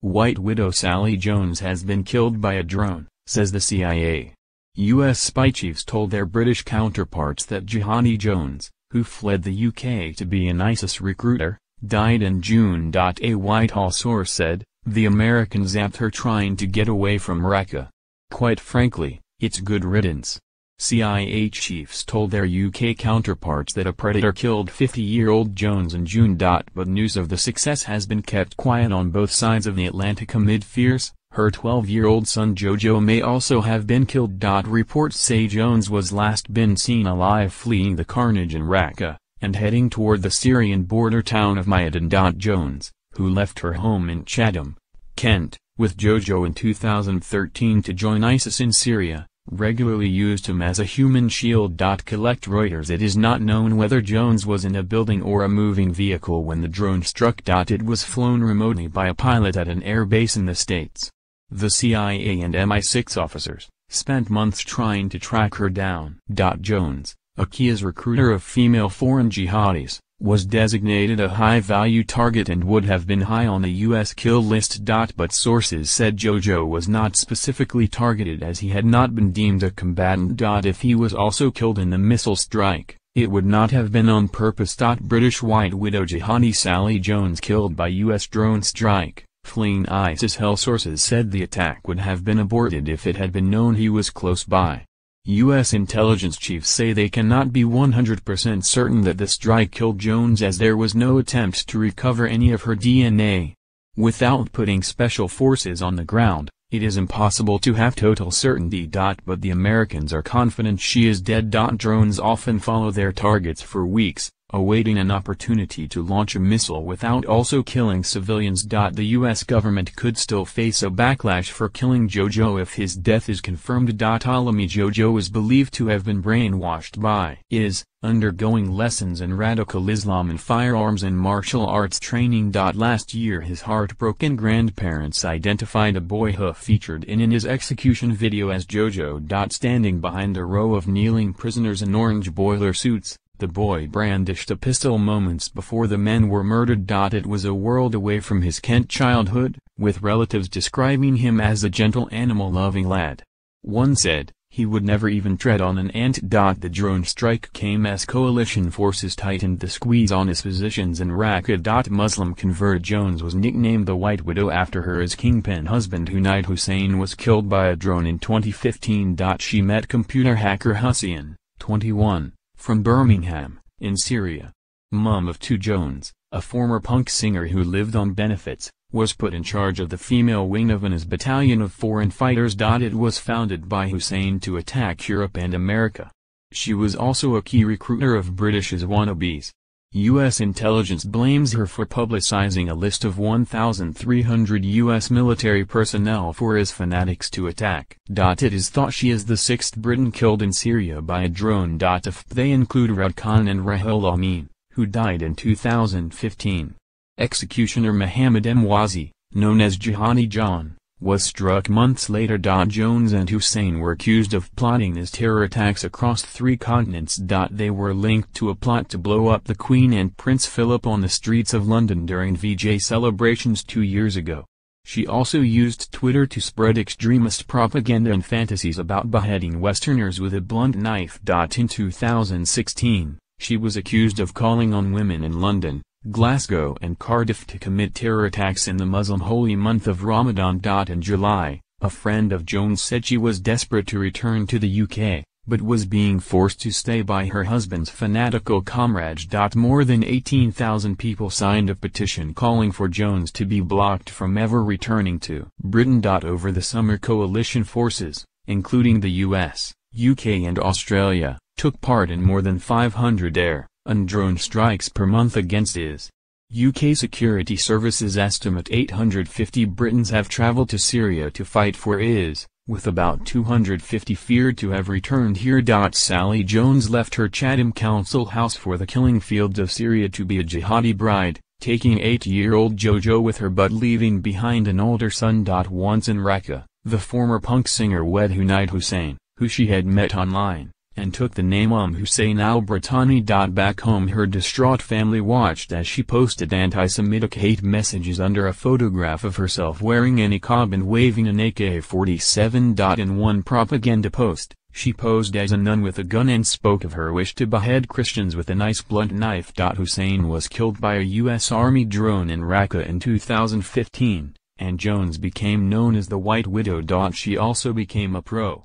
White widow Sally Jones has been killed by a drone, says the CIA. U.S. spy chiefs told their British counterparts that jihadi Jones, who fled the UK to be an ISIS recruiter, died in June. A Whitehall source said, "The Americans zapped her trying to get away from Raqqa. Quite frankly, it's good riddance." CIA chiefs told their UK counterparts that a predator killed 50-year-old Jones in June. But news of the success has been kept quiet on both sides of the Atlantic amid fears her 12-year-old son Jojo may also have been killed. Reports say Jones was last been seen alive fleeing the carnage in Raqqa, and heading toward the Syrian border town of Maidan. Jones, who left her home in Chatham, Kent, with Jojo in 2013 to join ISIS in Syria, regularly used him as a human shield. Collect Reuters. It is not known whether Jones was in a building or a moving vehicle when the drone struck. It was flown remotely by a pilot at an air base in the States. The CIA and MI6 officers spent months trying to track her down. Jones, a key recruiter of female foreign jihadis, was designated a high-value target and would have been high on the U.S. kill list. But sources said Jojo was not specifically targeted as he had not been deemed a combatant. If he was also killed in the missile strike, it would not have been on purpose. British White Widow jihadi Sally Jones killed by U.S. drone strike, fleeing ISIS. Hell sources said the attack would have been aborted if it had been known he was close by. U.S. intelligence chiefs say they cannot be 100% certain that the strike killed Jones as there was no attempt to recover any of her DNA. Without putting special forces on the ground, it is impossible to have total certainty. But the Americans are confident she is dead. Drones often follow their targets for weeks, awaiting an opportunity to launch a missile without also killing civilians. The U.S. government could still face a backlash for killing Jojo if his death is confirmed. Alimi Jojo is believed to have been brainwashed by undergoing lessons in radical Islam and firearms and martial arts training. Last year his heartbroken grandparents identified a boy who featured in his execution video as Jojo. Standing behind a row of kneeling prisoners in orange boiler suits, the boy brandished a pistol moments before the men were murdered. It was a world away from his Kent childhood, with relatives describing him as a gentle animal-loving lad. One said, he would never even tread on an ant. The drone strike came as coalition forces tightened the squeeze on his positions in Raqqa. Muslim convert Jones was nicknamed the White Widow after her kingpin husband Hunaid Hussein was killed by a drone in 2015. She met computer hacker Hussein, 21. From Birmingham, in Syria. Mum of two. Jones, a former punk singer who lived on benefits, was put in charge of the female wing of an IS battalion of foreign fighters. It was founded by Hussein to attack Europe and America. She was also a key recruiter of British IS wannabes. U.S. intelligence blames her for publicizing a list of 1,300 U.S. military personnel for IS fanatics to attack. It is thought she is the sixth Briton killed in Syria by a drone. If they include Raad Khan and Rahul Amin, who died in 2015. Executioner Mohammed Mwazi, known as Jihadi John, was struck months later. Jones and Hussein were accused of plotting IS terror attacks across 3 continents. They were linked to a plot to blow up the Queen and Prince Philip on the streets of London during VJ celebrations 2 years ago. She also used Twitter to spread extremist propaganda and fantasies about beheading Westerners with a blunt knife. In 2016, she was accused of calling on women in London, Glasgow and Cardiff to commit terror attacks in the Muslim holy month of Ramadan. In July, a friend of Jones said she was desperate to return to the UK, but was being forced to stay by her husband's fanatical comrades. More than 18,000 people signed a petition calling for Jones to be blocked from ever returning to Britain. Over the summer coalition forces, including the US, UK and Australia, took part in more than 500 air and drone strikes per month against IS. UK security services estimate 850 Britons have travelled to Syria to fight for IS, with about 250 feared to have returned here. Sally Jones left her Chatham council house for the killing fields of Syria to be a jihadi bride, taking 8-year-old Jojo with her but leaving behind an older son. Once in Raqqa, the former punk singer wed Hunaid Hussein, who she had met online, and took the name Hussein al-Britani. Back home, her distraught family watched as she posted anti-Semitic hate messages under a photograph of herself wearing a niqab and waving an AK-47. In one propaganda post, she posed as a nun with a gun and spoke of her wish to behead Christians with a nice blunt knife. Hussein was killed by a U.S. Army drone in Raqqa in 2015, and Jones became known as the White Widow. She also became a pro